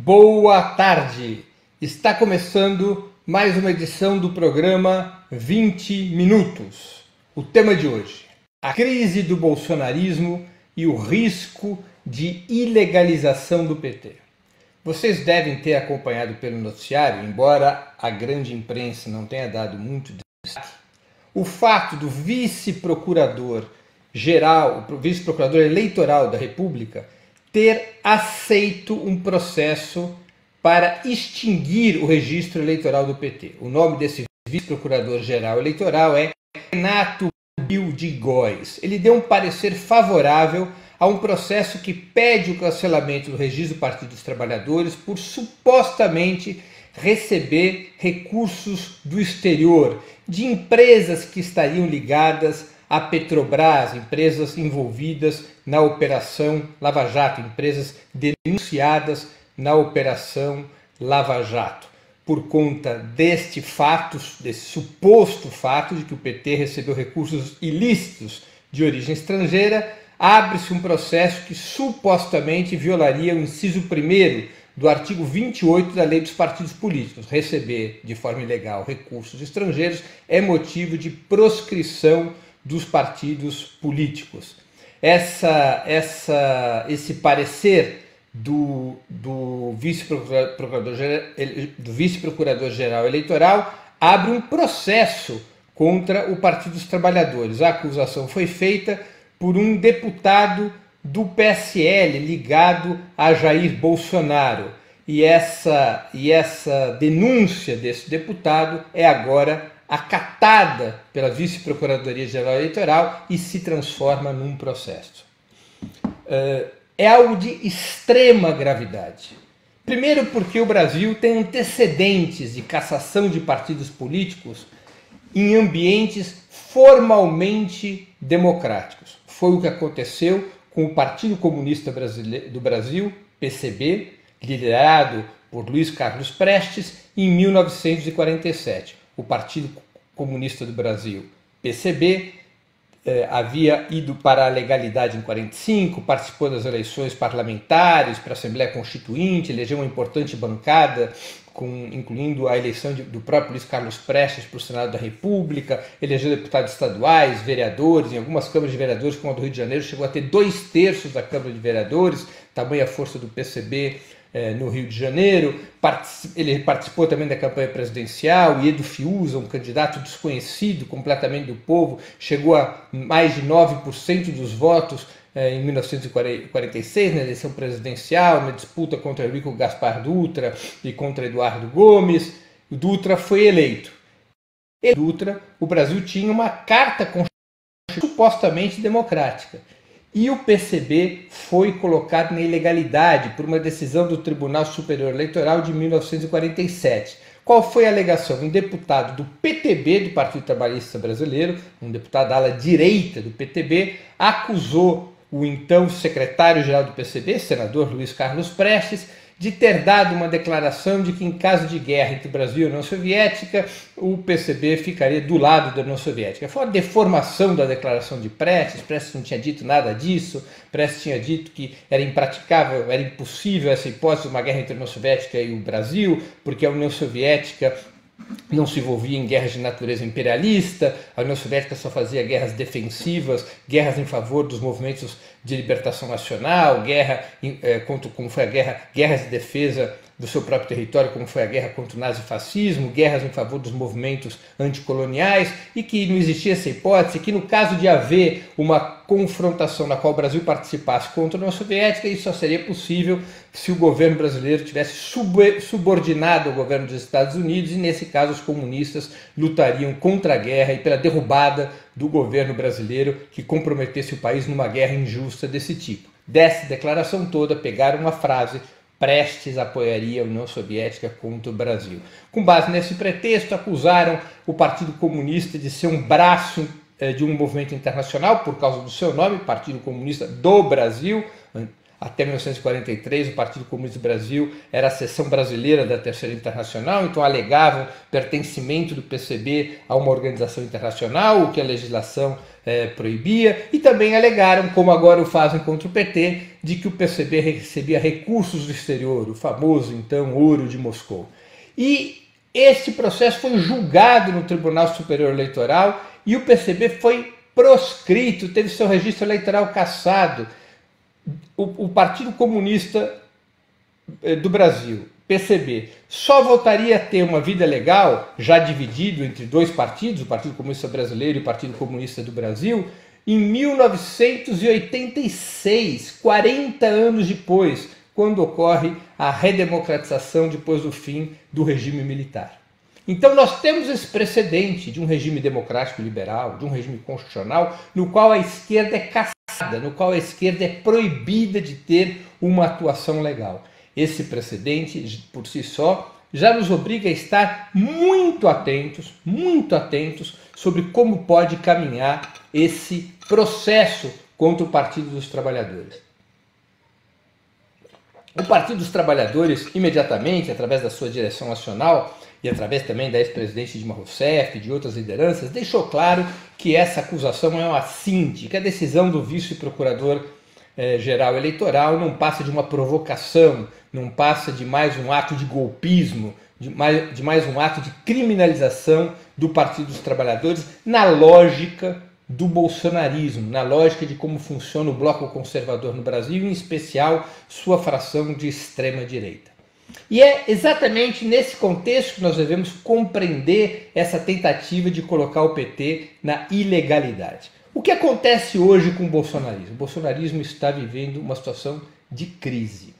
Boa tarde! Está começando mais uma edição do programa 20 Minutos. O tema de hoje: a crise do bolsonarismo e o risco de ilegalização do PT. Vocês devem ter acompanhado pelo noticiário, embora a grande imprensa não tenha dado muito destaque, o fato do vice-procurador-geral, o vice-procurador eleitoral da República, ter aceito um processo para extinguir o registro eleitoral do PT. O nome desse vice-procurador-geral eleitoral é Renato Gil de Góes. Ele deu um parecer favorável a um processo que pede o cancelamento do registro do Partido dos Trabalhadores por supostamente receber recursos do exterior, de empresas que estariam ligadas à Petrobras, empresas envolvidas na Operação Lava Jato, empresas denunciadas na Operação Lava Jato. Por conta deste fato, desse suposto fato de que o PT recebeu recursos ilícitos de origem estrangeira, abre-se um processo que supostamente violaria o inciso 1º do artigo 28 da Lei dos Partidos Políticos. Receber de forma ilegal recursos estrangeiros é motivo de proscrição dos partidos políticos. Esse parecer do vice-procurador-geral eleitoral abre um processo contra o Partido dos Trabalhadores. A acusação foi feita por um deputado do PSL ligado a Jair Bolsonaro. E essa denúncia desse deputado é agora acatada pela Vice-Procuradoria-Geral Eleitoral e se transforma num processo. É algo de extrema gravidade. Primeiro porque o Brasil tem antecedentes de cassação de partidos políticos em ambientes formalmente democráticos. Foi o que aconteceu com o Partido Comunista do Brasil, PCB, liderado por Luiz Carlos Prestes, em 1947. O Partido Comunista do Brasil, PCB, havia ido para a legalidade em 1945, participou das eleições parlamentares para a Assembleia Constituinte, elegeu uma importante bancada, incluindo a eleição do próprio Luiz Carlos Prestes para o Senado da República, elegeu deputados estaduais, vereadores, em algumas câmaras de vereadores, como a do Rio de Janeiro, chegou a ter 2/3 da Câmara de Vereadores, tamanha força do PCB no Rio de Janeiro. Ele participou também da campanha presidencial. Iedo Fiuza, um candidato desconhecido completamente do povo, chegou a mais de 9% dos votos em 1946, na eleição presidencial, na disputa contra Enrico Gaspar Dutra e contra Eduardo Gomes. O Dutra foi eleito. O Brasil tinha uma carta constitucional supostamente democrática. E o PCB foi colocado na ilegalidade por uma decisão do Tribunal Superior Eleitoral de 1947. Qual foi a alegação? Um deputado do PTB, do Partido Trabalhista Brasileiro, um deputado da ala direita do PTB, acusou o então secretário-geral do PCB, senador Luiz Carlos Prestes, de ter dado uma declaração de que em caso de guerra entre Brasil e União Soviética, o PCB ficaria do lado da União Soviética. Foi uma deformação da declaração de Prestes. Prestes não tinha dito nada disso. Prestes tinha dito que era impraticável, era impossível essa hipótese de uma guerra entre a União Soviética e o Brasil, porque a União Soviética não se envolvia em guerras de natureza imperialista, a União Soviética só fazia guerras defensivas, guerras em favor dos movimentos de libertação nacional, guerras de defesa do seu próprio território, como foi a guerra contra o nazifascismo, guerras em favor dos movimentos anticoloniais, e que não existia essa hipótese, que no caso de haver uma confrontação na qual o Brasil participasse contra a União Soviética, isso só seria possível se o governo brasileiro tivesse subordinado ao governo dos Estados Unidos, e nesse caso os comunistas lutariam contra a guerra e pela derrubada do governo brasileiro que comprometesse o país numa guerra injusta desse tipo. Dessa declaração toda, pegaram uma frase: Prestes apoiaria a União Soviética contra o Brasil. Com base nesse pretexto, acusaram o Partido Comunista de ser um braço de um movimento internacional por causa do seu nome, Partido Comunista do Brasil. Até 1943, o Partido Comunista do Brasil era a seção brasileira da Terceira Internacional, então alegavam pertencimento do PCB a uma organização internacional, o que a legislação proibia, e também alegaram, como agora o fazem contra o PT, de que o PCB recebia recursos do exterior, o famoso, então, ouro de Moscou. E este processo foi julgado no Tribunal Superior Eleitoral e o PCB foi proscrito, teve seu registro eleitoral cassado. O Partido Comunista do Brasil, PCB, só voltaria a ter uma vida legal, já dividido entre dois partidos, o Partido Comunista Brasileiro e o Partido Comunista do Brasil, em 1986, 40 anos depois, quando ocorre a redemocratização depois do fim do regime militar. Então nós temos esse precedente de um regime democrático liberal, de um regime constitucional, no qual a esquerda é caçada, no qual a esquerda é proibida de ter uma atuação legal. Esse precedente, por si só, já nos obriga a estar muito atentos sobre como pode caminhar esse processo contra o Partido dos Trabalhadores. O Partido dos Trabalhadores, imediatamente, através da sua direção nacional e através também da ex-presidente Dilma Rousseff e de outras lideranças, deixou claro que essa acusação é uma assinte, que a decisão do vice-procurador-geral eleitoral não passa de uma provocação, não passa de mais um ato de golpismo, de mais um ato de criminalização do Partido dos Trabalhadores na lógica do bolsonarismo, na lógica de como funciona o bloco conservador no Brasil, em especial sua fração de extrema-direita. E é exatamente nesse contexto que nós devemos compreender essa tentativa de colocar o PT na ilegalidade. O que acontece hoje com o bolsonarismo? O bolsonarismo está vivendo uma situação de crise.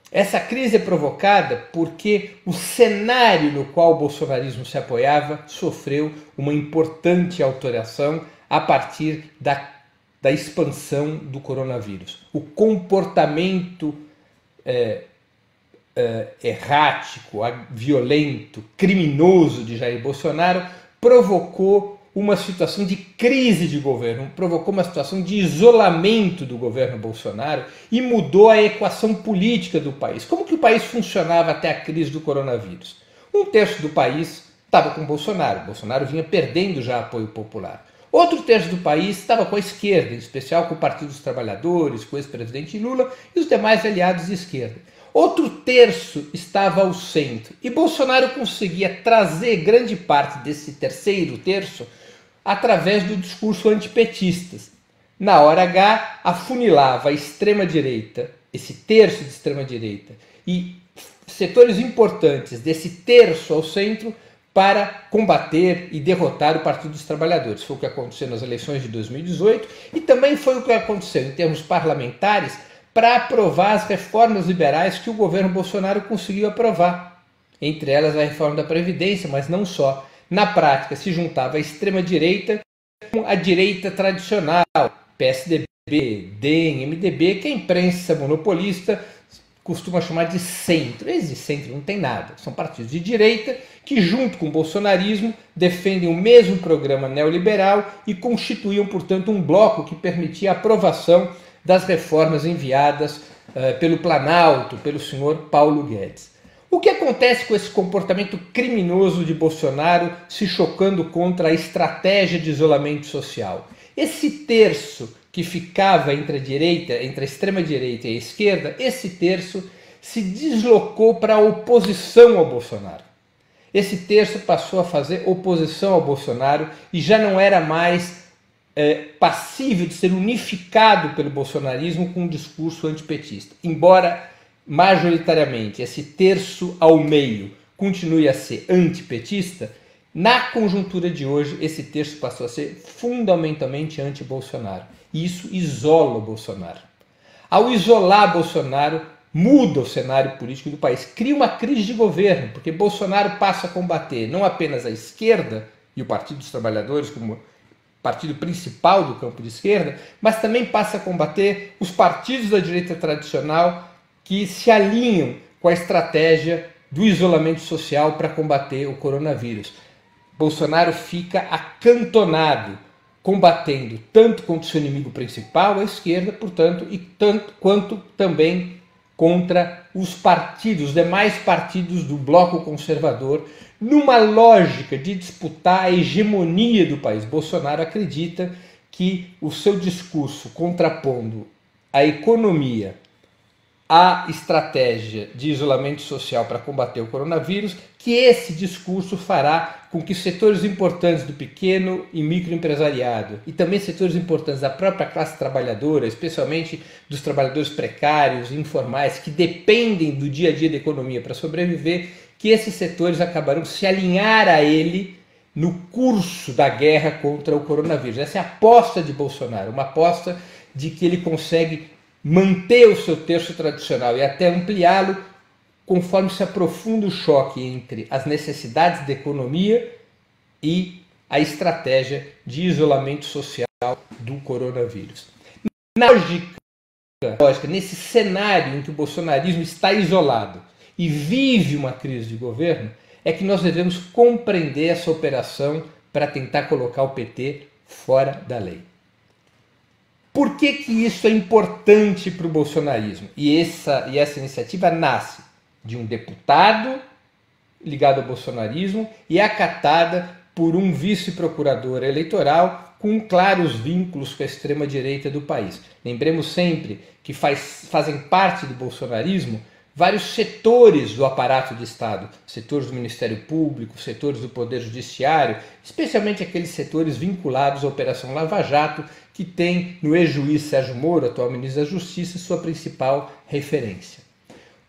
Essa crise é provocada porque o cenário no qual o bolsonarismo se apoiava sofreu uma importante alteração a partir da expansão do coronavírus. O comportamento errático, violento, criminoso de Jair Bolsonaro provocou uma situação de crise de governo, provocou uma situação de isolamento do governo Bolsonaro e mudou a equação política do país. Como que o país funcionava até a crise do coronavírus? Um terço do país estava com Bolsonaro. Bolsonaro vinha perdendo já apoio popular. Outro terço do país estava com a esquerda, em especial com o Partido dos Trabalhadores, com o ex-presidente Lula e os demais aliados de esquerda. Outro terço estava ao centro. E Bolsonaro conseguia trazer grande parte desse terceiro terço através do discurso antipetista. Na hora H, afunilava a extrema-direita, esse terço de extrema-direita, e setores importantes desse terço ao centro para combater e derrotar o Partido dos Trabalhadores. Foi o que aconteceu nas eleições de 2018 e também foi o que aconteceu em termos parlamentares para aprovar as reformas liberais que o governo Bolsonaro conseguiu aprovar. Entre elas a reforma da Previdência, mas não só. Na prática, se juntava a extrema-direita com a direita tradicional, PSDB, DEM, MDB, que a imprensa monopolista costuma chamar de centro. Esse centro não tem nada. São partidos de direita que, junto com o bolsonarismo, defendem o mesmo programa neoliberal e constituíam, portanto, um bloco que permitia a aprovação das reformas enviadas pelo Planalto, pelo senhor Paulo Guedes. O que acontece com esse comportamento criminoso de Bolsonaro se chocando contra a estratégia de isolamento social? Esse terço que ficava entre a extrema-direita e a esquerda, esse terço se deslocou para a oposição ao Bolsonaro. Esse terço passou a fazer oposição ao Bolsonaro e já não era mais passível de ser unificado pelo bolsonarismo com um discurso antipetista. Embora, majoritariamente, esse terço ao meio continue a ser antipetista, na conjuntura de hoje, esse terço passou a ser fundamentalmente anti-Bolsonaro. E isso isola o Bolsonaro. Ao isolar Bolsonaro, muda o cenário político do país, cria uma crise de governo, porque Bolsonaro passa a combater não apenas a esquerda e o Partido dos Trabalhadores como partido principal do campo de esquerda, mas também passa a combater os partidos da direita tradicional que se alinham com a estratégia do isolamento social para combater o coronavírus. Bolsonaro fica acantonado combatendo tanto contra o seu inimigo principal, a esquerda, portanto, quanto também contra os partidos, os demais partidos do bloco conservador, numa lógica de disputar a hegemonia do país. Bolsonaro acredita que o seu discurso contrapondo a economia à estratégia de isolamento social para combater o coronavírus, que esse discurso fará com que setores importantes do pequeno e microempresariado e também setores importantes da própria classe trabalhadora, especialmente dos trabalhadores precários e informais que dependem do dia a dia da economia para sobreviver, que esses setores acabarão se alinhar a ele no curso da guerra contra o coronavírus. Essa é a aposta de Bolsonaro, uma aposta de que ele consegue manter o seu terço tradicional e até ampliá-lo conforme se aprofunda o choque entre as necessidades da economia e a estratégia de isolamento social do coronavírus. Na lógica, nesse cenário em que o bolsonarismo está isolado e vive uma crise de governo, é que nós devemos compreender essa operação para tentar colocar o PT fora da lei. Por que isso é importante para o bolsonarismo? E essa iniciativa nasce de um deputado ligado ao bolsonarismo e acatada por um vice-procurador eleitoral com claros vínculos com a extrema-direita do país. Lembremos sempre que fazem parte do bolsonarismo vários setores do aparato de Estado, setores do Ministério Público, setores do Poder Judiciário, especialmente aqueles setores vinculados à Operação Lava Jato, que tem no ex-juiz Sérgio Moro, atual ministro da Justiça, sua principal referência.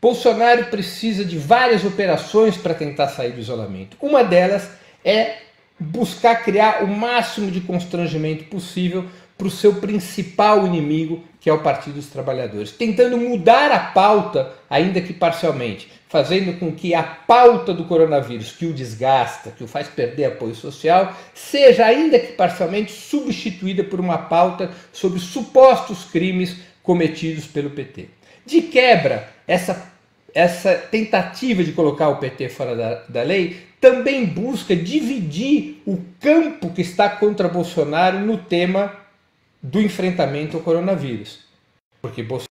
Bolsonaro precisa de várias operações para tentar sair do isolamento. Uma delas é buscar criar o máximo de constrangimento possível para o seu principal inimigo, que é o Partido dos Trabalhadores, tentando mudar a pauta, ainda que parcialmente, fazendo com que a pauta do coronavírus, que o desgasta, que o faz perder apoio social, seja, ainda que parcialmente, substituída por uma pauta sobre supostos crimes cometidos pelo PT. De quebra, essa tentativa de colocar o PT fora da lei também busca dividir o campo que está contra Bolsonaro no tema do enfrentamento ao coronavírus. Porque Bolsonaro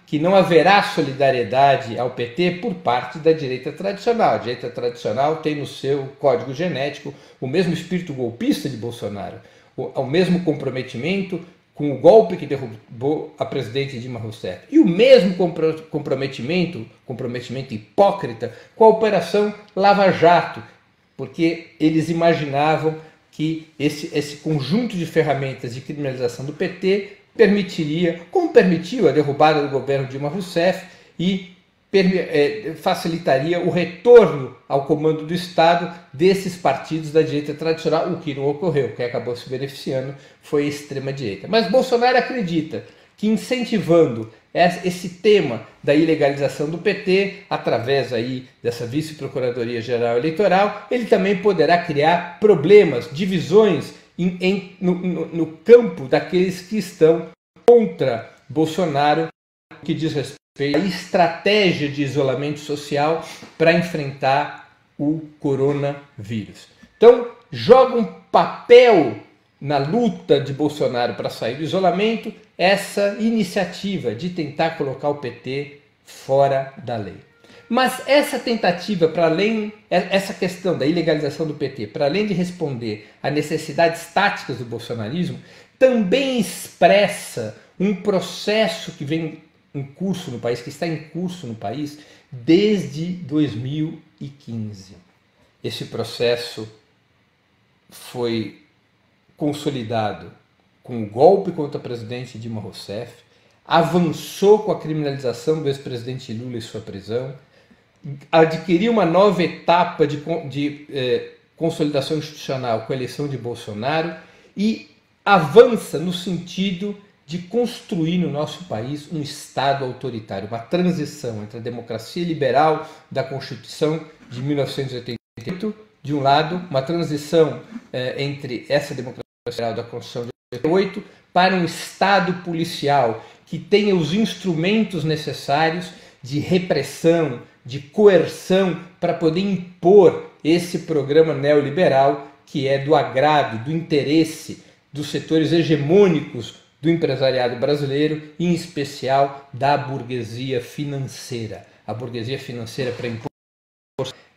que não haverá solidariedade ao PT por parte da direita tradicional. A direita tradicional tem no seu código genético o mesmo espírito golpista de Bolsonaro, o mesmo comprometimento com o golpe que derrubou a presidente Dilma Rousseff e o mesmo comprometimento hipócrita com a Operação Lava Jato, porque eles imaginavam que esse conjunto de ferramentas de criminalização do PT permitiria, como permitiu a derrubada do governo Dilma Rousseff e facilitaria o retorno ao comando do Estado desses partidos da direita tradicional, o que não ocorreu. Quem acabou se beneficiando foi a extrema-direita. Mas Bolsonaro acredita que incentivando esse tema da ilegalização do PT, através aí dessa vice-procuradoria-geral eleitoral, ele também poderá criar problemas, divisões no campo daqueles que estão contra Bolsonaro, que diz respeito à estratégia de isolamento social para enfrentar o coronavírus. Então, joga um papel na luta de Bolsonaro para sair do isolamento essa iniciativa de tentar colocar o PT fora da lei. Mas essa tentativa, para além, essa questão da ilegalização do PT, para além de responder a necessidades táticas do bolsonarismo, também expressa um processo que vem em curso no país, que está em curso no país desde 2015. Esse processo foi consolidado com o golpe contra a presidente Dilma Rousseff, avançou com a criminalização do ex-presidente Lula e sua prisão, adquiriu uma nova etapa de consolidação institucional com a eleição de Bolsonaro e avança no sentido de construir no nosso país um Estado autoritário, uma transição entre a democracia liberal da Constituição de 1988, de um lado, uma transição entre essa democracia liberal da Constituição de 1988 para um Estado policial que tenha os instrumentos necessários de repressão, de coerção, para poder impor esse programa neoliberal que é do agrado, do interesse dos setores hegemônicos do empresariado brasileiro, em especial da burguesia financeira. A burguesia financeira para impor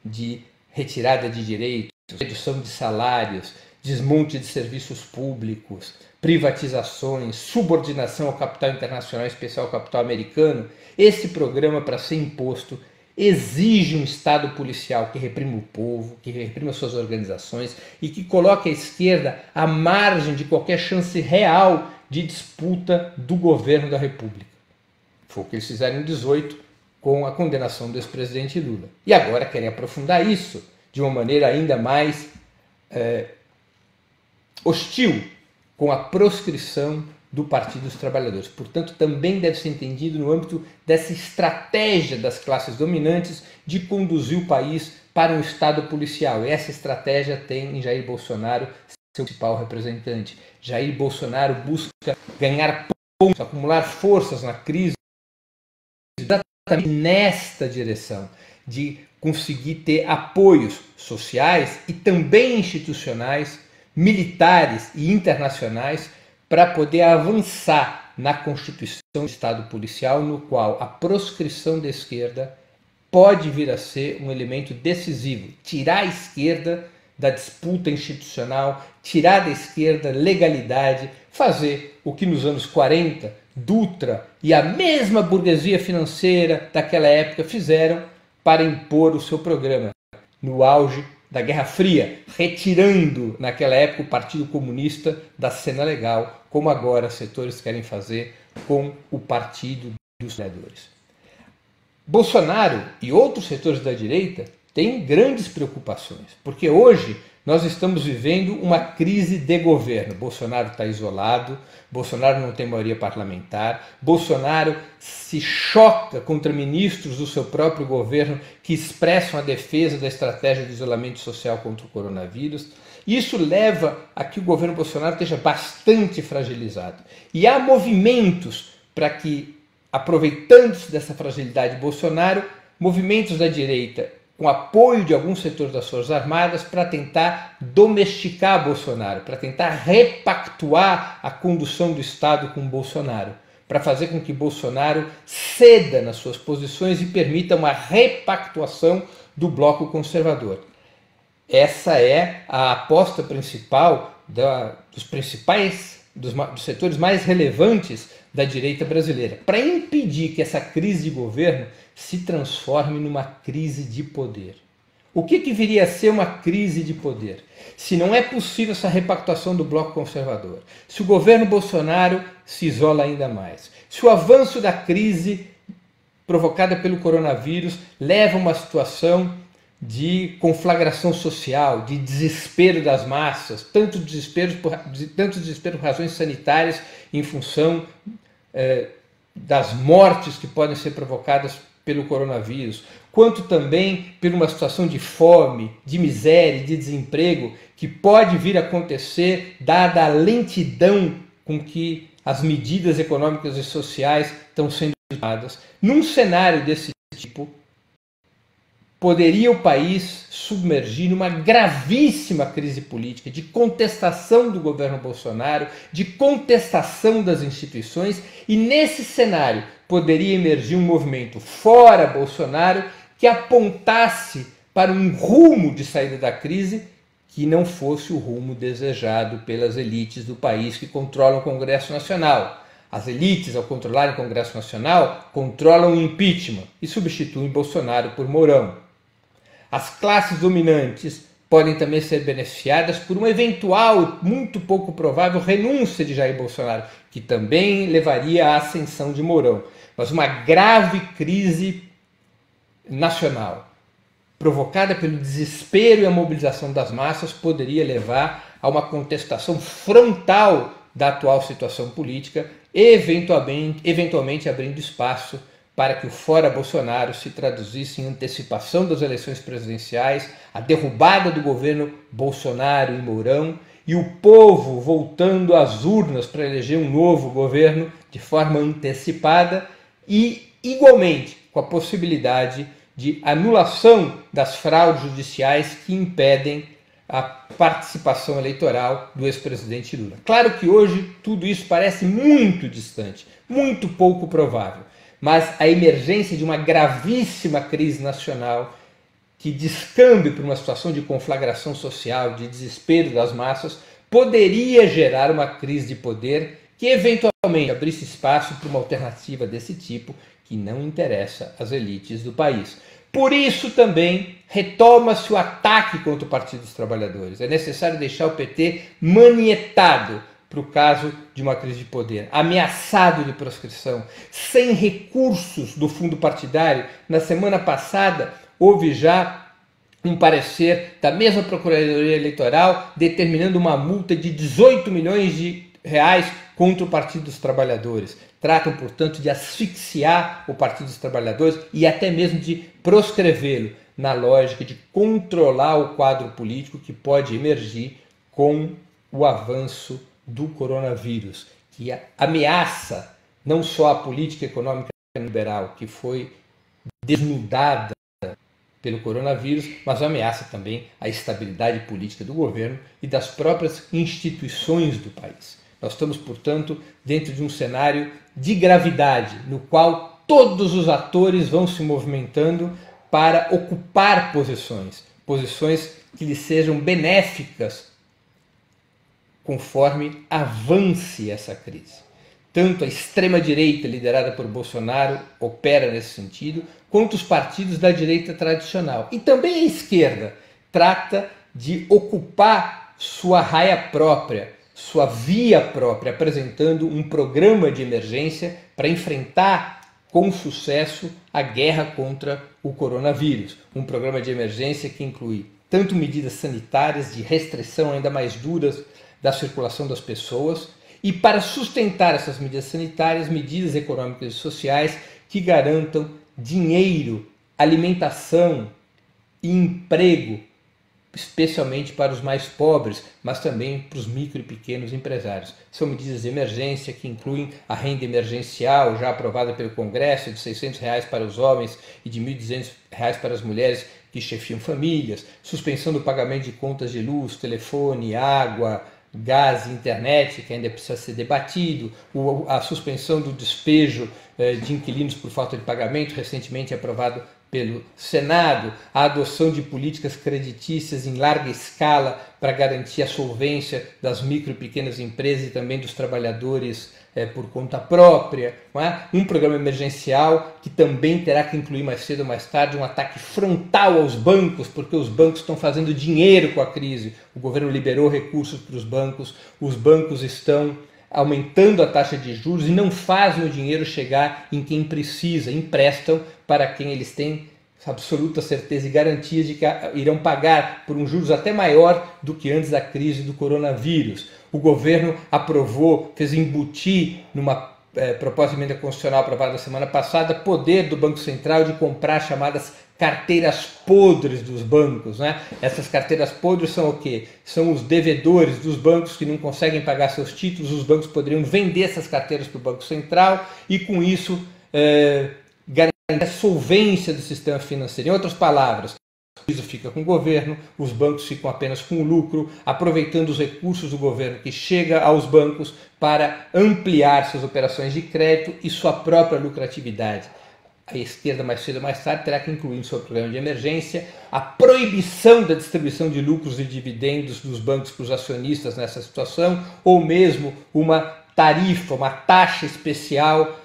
de retirada de direitos, redução de salários, desmonte de serviços públicos, privatizações, subordinação ao capital internacional, em especial ao capital americano. Esse programa, para ser imposto, exige um Estado policial que reprima o povo, que reprima suas organizações e que coloque a esquerda à margem de qualquer chance real de disputa do governo da República. Foi o que eles fizeram em 2018 com a condenação do ex-presidente Lula. E agora querem aprofundar isso de uma maneira ainda mais hostil, com a proscrição do Partido dos Trabalhadores. Portanto, também deve ser entendido no âmbito dessa estratégia das classes dominantes de conduzir o país para um Estado policial. E essa estratégia tem em Jair Bolsonaro seu principal representante. Jair Bolsonaro busca ganhar pontos, acumular forças na crise, exatamente nesta direção, de conseguir ter apoios sociais e também institucionais, militares e internacionais, para poder avançar na constituição do Estado policial, no qual a proscrição da esquerda pode vir a ser um elemento decisivo. Tirar a esquerda da disputa institucional, tirar da esquerda legalidade, fazer o que nos anos 40 Dutra e a mesma burguesia financeira daquela época fizeram para impor o seu programa no auge da Guerra Fria, retirando naquela época o Partido Comunista da cena legal, como agora setores querem fazer com o Partido dos Trabalhadores. Bolsonaro e outros setores da direita têm grandes preocupações, porque hoje nós estamos vivendo uma crise de governo. Bolsonaro está isolado, Bolsonaro não tem maioria parlamentar, Bolsonaro se choca contra ministros do seu próprio governo que expressam a defesa da estratégia de isolamento social contra o coronavírus. Isso leva a que o governo Bolsonaro esteja bastante fragilizado. E há movimentos para que, aproveitando-se dessa fragilidade de Bolsonaro, movimentos da direita com apoio de alguns setores das Forças Armadas para tentar domesticar Bolsonaro, para tentar repactuar a condução do Estado com Bolsonaro, para fazer com que Bolsonaro ceda nas suas posições e permita uma repactuação do bloco conservador. Essa é a aposta principal dos setores mais relevantes da direita brasileira, para impedir que essa crise de governo se transforme numa crise de poder. O que viria a ser uma crise de poder? Se não é possível essa repactuação do bloco conservador, se o governo Bolsonaro se isola ainda mais, se o avanço da crise provocada pelo coronavírus leva a uma situação de conflagração social, de desespero das massas, tanto desespero por razões sanitárias em função das mortes que podem ser provocadas pelo coronavírus, quanto também por uma situação de fome, de miséria, de desemprego que pode vir a acontecer dada a lentidão com que as medidas econômicas e sociais estão sendo tomadas. Num cenário desse tipo, poderia o país submergir numa gravíssima crise política de contestação do governo Bolsonaro, de contestação das instituições, e nesse cenário poderia emergir um movimento fora Bolsonaro que apontasse para um rumo de saída da crise que não fosse o rumo desejado pelas elites do país que controlam o Congresso Nacional. As elites, ao controlarem o Congresso Nacional, controlam o impeachment e substituem Bolsonaro por Mourão. As classes dominantes podem também ser beneficiadas por uma eventual, muito pouco provável, renúncia de Jair Bolsonaro, que também levaria à ascensão de Mourão. Mas uma grave crise nacional, provocada pelo desespero e a mobilização das massas, poderia levar a uma contestação frontal da atual situação política, eventualmente abrindo espaço para que o fora Bolsonaro se traduzisse em antecipação das eleições presidenciais, a derrubada do governo Bolsonaro e Mourão e o povo voltando às urnas para eleger um novo governo de forma antecipada e, igualmente, com a possibilidade de anulação das fraudes judiciais que impedem a participação eleitoral do ex-presidente Lula. Claro que hoje tudo isso parece muito distante, muito pouco provável, mas a emergência de uma gravíssima crise nacional que descambe para uma situação de conflagração social, de desespero das massas, poderia gerar uma crise de poder que eventualmente abrisse espaço para uma alternativa desse tipo que não interessa às elites do país. Por isso também retoma-se o ataque contra o Partido dos Trabalhadores. É necessário deixar o PT manietado para o caso de uma crise de poder, ameaçado de proscrição, sem recursos do fundo partidário. Na semana passada houve já um parecer da mesma Procuradoria Eleitoral determinando uma multa de 18 milhões de reais contra o Partido dos Trabalhadores. Tratam, portanto, de asfixiar o Partido dos Trabalhadores e até mesmo de proscrevê-lo, na lógica de controlar o quadro político que pode emergir com o avanço do coronavírus, que ameaça não só a política econômica liberal, que foi desnudada pelo coronavírus, mas ameaça também a estabilidade política do governo e das próprias instituições do país. Nós estamos, portanto, dentro de um cenário de gravidade, no qual todos os atores vão se movimentando para ocupar posições que lhes sejam benéficas conforme avance essa crise. Tanto a extrema-direita, liderada por Bolsonaro, opera nesse sentido, quanto os partidos da direita tradicional. E também a esquerda trata de ocupar sua raia própria, sua via própria, apresentando um programa de emergência para enfrentar com sucesso a guerra contra o coronavírus. Um programa de emergência que inclui tanto medidas sanitárias de restrição ainda mais duras da circulação das pessoas, e para sustentar essas medidas sanitárias, medidas econômicas e sociais que garantam dinheiro, alimentação e emprego, especialmente para os mais pobres, mas também para os micro e pequenos empresários. São medidas de emergência que incluem a renda emergencial, já aprovada pelo Congresso, de R$ 600 para os homens e de R$ 1.200 para as mulheres que chefiam famílias, suspensão do pagamento de contas de luz, telefone, água, gás e internet, que ainda precisa ser debatido, a suspensão do despejo de inquilinos por falta de pagamento, recentemente aprovado pelo Senado, a adoção de políticas creditícias em larga escala para garantir a solvência das micro e pequenas empresas e também dos trabalhadores por conta própria, não é? Um programa emergencial que também terá que incluir mais cedo ou mais tarde um ataque frontal aos bancos, porque os bancos estão fazendo dinheiro com a crise. O governo liberou recursos para os bancos estão aumentando a taxa de juros e não fazem o dinheiro chegar em quem precisa, emprestam para quem eles têm absoluta certeza e garantia de que irão pagar por um juros até maior do que antes da crise do coronavírus. O governo aprovou, fez embutir numa proposta de emenda constitucional aprovada na semana passada, poder do Banco Central de comprar chamadas carteiras podres dos bancos, né? Essas carteiras podres são o quê? São os devedores dos bancos que não conseguem pagar seus títulos. Os bancos poderiam vender essas carteiras para o Banco Central e com isso garantir a solvência do sistema financeiro. Em outras palavras, o juízo fica com o governo, os bancos ficam apenas com o lucro, aproveitando os recursos do governo que chega aos bancos para ampliar suas operações de crédito e sua própria lucratividade. A esquerda, mais cedo ou mais tarde, terá que incluir no seu programa de emergência a proibição da distribuição de lucros e dividendos dos bancos para os acionistas nessa situação, ou mesmo uma tarifa, uma taxa especial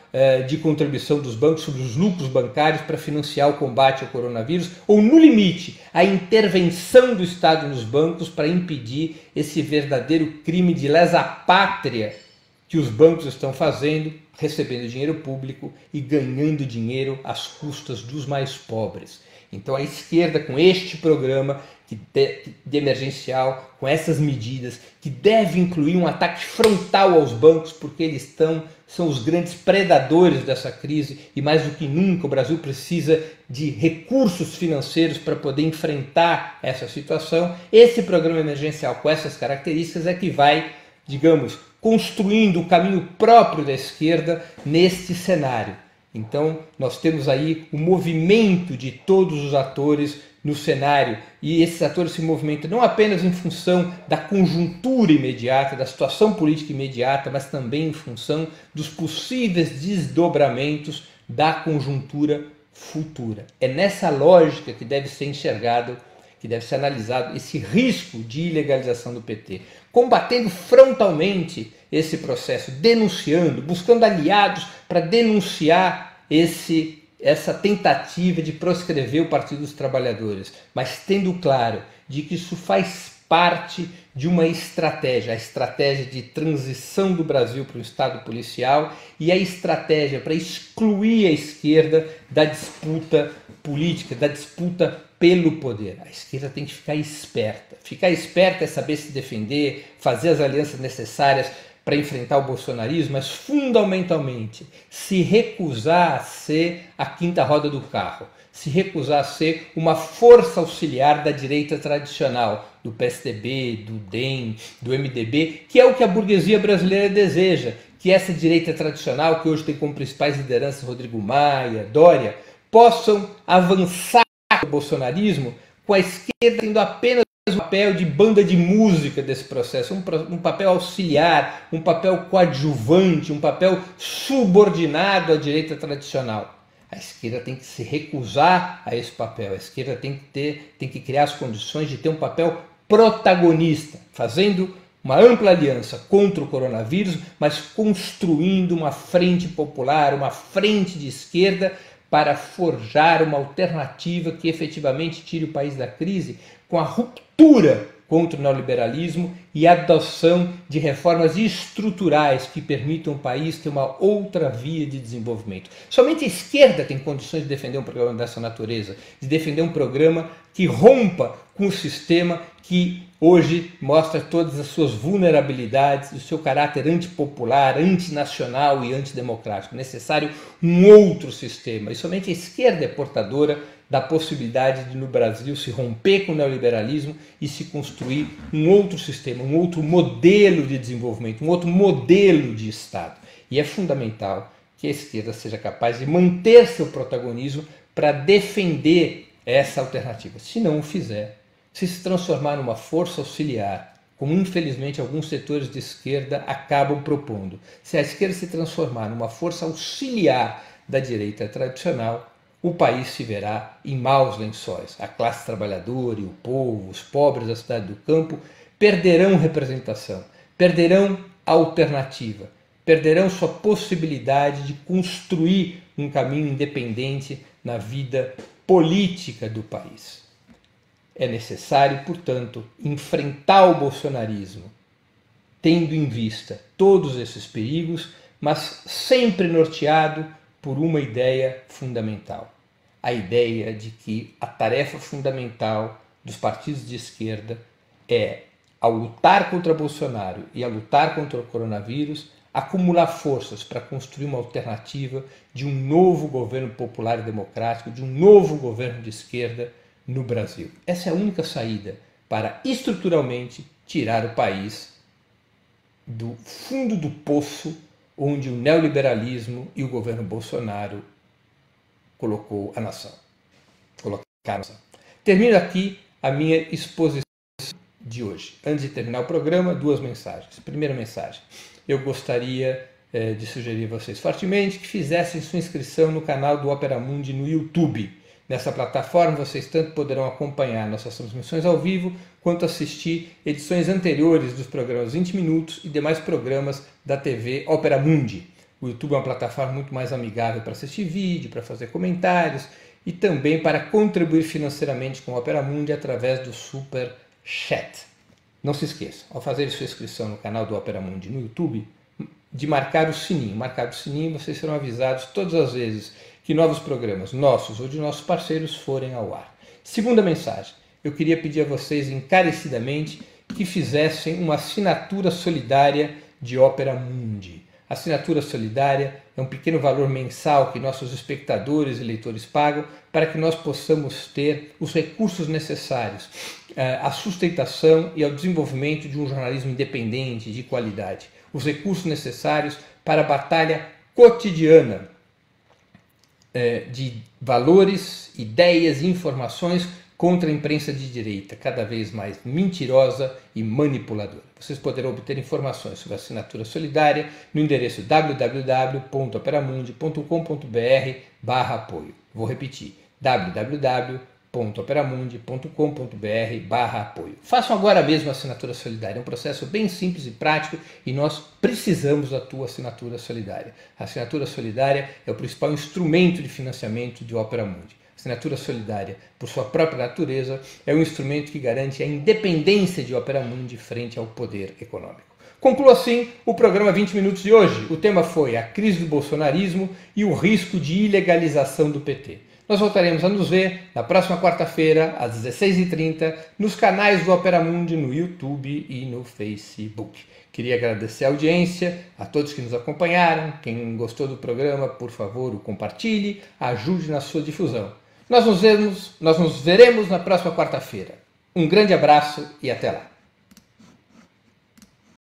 de contribuição dos bancos sobre os lucros bancários para financiar o combate ao coronavírus, ou, no limite, a intervenção do Estado nos bancos para impedir esse verdadeiro crime de lesa-pátria que os bancos estão fazendo, recebendo dinheiro público e ganhando dinheiro às custas dos mais pobres. Então a esquerda, com este programa de emergencial, com essas medidas, que deve incluir um ataque frontal aos bancos, porque eles são os grandes predadores dessa crise e mais do que nunca o Brasil precisa de recursos financeiros para poder enfrentar essa situação. Esse programa emergencial com essas características é que vai, digamos, construindo o caminho próprio da esquerda neste cenário. Então, nós temos aí o movimento de todos os atores no cenário, e esses atores se movimentam não apenas em função da conjuntura imediata, da situação política imediata, mas também em função dos possíveis desdobramentos da conjuntura futura. É nessa lógica que deve ser enxergado, que deve ser analisado esse risco de ilegalização do PT, combatendo frontalmente esse processo, denunciando, buscando aliados para denunciar essa tentativa de proscrever o Partido dos Trabalhadores, mas tendo claro de que isso faz parte de uma estratégia, a estratégia de transição do Brasil para um Estado policial e a estratégia para excluir a esquerda da disputa política, da disputa pelo poder. A esquerda tem que ficar esperta. Ficar esperta é saber se defender, fazer as alianças necessárias para enfrentar o bolsonarismo, mas fundamentalmente se recusar a ser a quinta roda do carro, se recusar a ser uma força auxiliar da direita tradicional, do PSDB, do DEM, do MDB, que é o que a burguesia brasileira deseja, que essa direita tradicional, que hoje tem como principais lideranças Rodrigo Maia, Dória, possam avançar o bolsonarismo com a esquerda tendo apenas um papel de banda de música desse processo, um papel auxiliar, um papel coadjuvante, um papel subordinado à direita tradicional. A esquerda tem que se recusar a esse papel, a esquerda tem que criar as condições de ter um papel protagonista, fazendo uma ampla aliança contra o coronavírus, mas construindo uma frente popular, uma frente de esquerda para forjar uma alternativa que efetivamente tire o país da crise com a ruptura contra o neoliberalismo e a adoção de reformas estruturais que permitam ao país ter uma outra via de desenvolvimento. Somente a esquerda tem condições de defender um programa dessa natureza, de defender um programa que rompa com o sistema que hoje mostra todas as suas vulnerabilidades, o seu caráter antipopular, antinacional e antidemocrático. É necessário um outro sistema. E somente a esquerda é portadora da possibilidade de no Brasil se romper com o neoliberalismo e se construir um outro sistema, um outro modelo de desenvolvimento, um outro modelo de Estado. E é fundamental que a esquerda seja capaz de manter seu protagonismo para defender essa alternativa. Se não o fizer, se transformar numa força auxiliar, como infelizmente alguns setores de esquerda acabam propondo, se a esquerda se transformar numa força auxiliar da direita tradicional, o país se verá em maus lençóis. A classe trabalhadora e o povo, os pobres da cidade do campo, perderão representação, perderão alternativa, perderão sua possibilidade de construir um caminho independente na vida política do país. É necessário, portanto, enfrentar o bolsonarismo, tendo em vista todos esses perigos, mas sempre norteado por uma ideia fundamental. A ideia de que a tarefa fundamental dos partidos de esquerda é, ao lutar contra Bolsonaro e a lutar contra o coronavírus, acumular forças para construir uma alternativa de um novo governo popular e democrático, de um novo governo de esquerda no Brasil. Essa é a única saída para estruturalmente tirar o país do fundo do poço onde o neoliberalismo e o governo Bolsonaro colocou a nação. Termino aqui a minha exposição de hoje. Antes de terminar o programa, duas mensagens. Primeira mensagem, eu gostaria de sugerir a vocês fortemente que fizessem sua inscrição no canal do Opera Mundi no YouTube. Nessa plataforma vocês tanto poderão acompanhar nossas transmissões ao vivo, quanto assistir edições anteriores dos programas 20 Minutos e demais programas da TV Opera Mundi. O YouTube é uma plataforma muito mais amigável para assistir vídeo, para fazer comentários e também para contribuir financeiramente com o Opera Mundi através do Super Chat. Não se esqueça, ao fazer sua inscrição no canal do Opera Mundi no YouTube, de marcar o sininho. Marcado o sininho, vocês serão avisados todas as vezes que novos programas nossos ou de nossos parceiros forem ao ar. Segunda mensagem, eu queria pedir a vocês encarecidamente que fizessem uma assinatura solidária de Opera Mundi. A assinatura solidária é um pequeno valor mensal que nossos espectadores e leitores pagam para que nós possamos ter os recursos necessários à sustentação e ao desenvolvimento de um jornalismo independente, de qualidade. Os recursos necessários para a batalha cotidiana de valores, ideias e informações contra a imprensa de direita, cada vez mais mentirosa e manipuladora. Vocês poderão obter informações sobre a assinatura solidária no endereço www.operamundi.com.br/apoio. Vou repetir, www.operamundi.com.br/apoio. Façam agora mesmo a assinatura solidária. É um processo bem simples e prático e nós precisamos da tua assinatura solidária. A assinatura solidária é o principal instrumento de financiamento de Opera Mundi. A assinatura solidária, por sua própria natureza, é um instrumento que garante a independência de Opera Mundi frente ao poder econômico. Concluo assim o programa 20 Minutos de hoje. O tema foi a crise do bolsonarismo e o risco de ilegalização do PT. Nós voltaremos a nos ver na próxima quarta-feira, às 16h30, nos canais do Opera Mundi, no YouTube e no Facebook. Queria agradecer a audiência, a todos que nos acompanharam. Quem gostou do programa, por favor, o compartilhe, ajude na sua difusão. Nós nos veremos na próxima quarta-feira. Um grande abraço e até lá.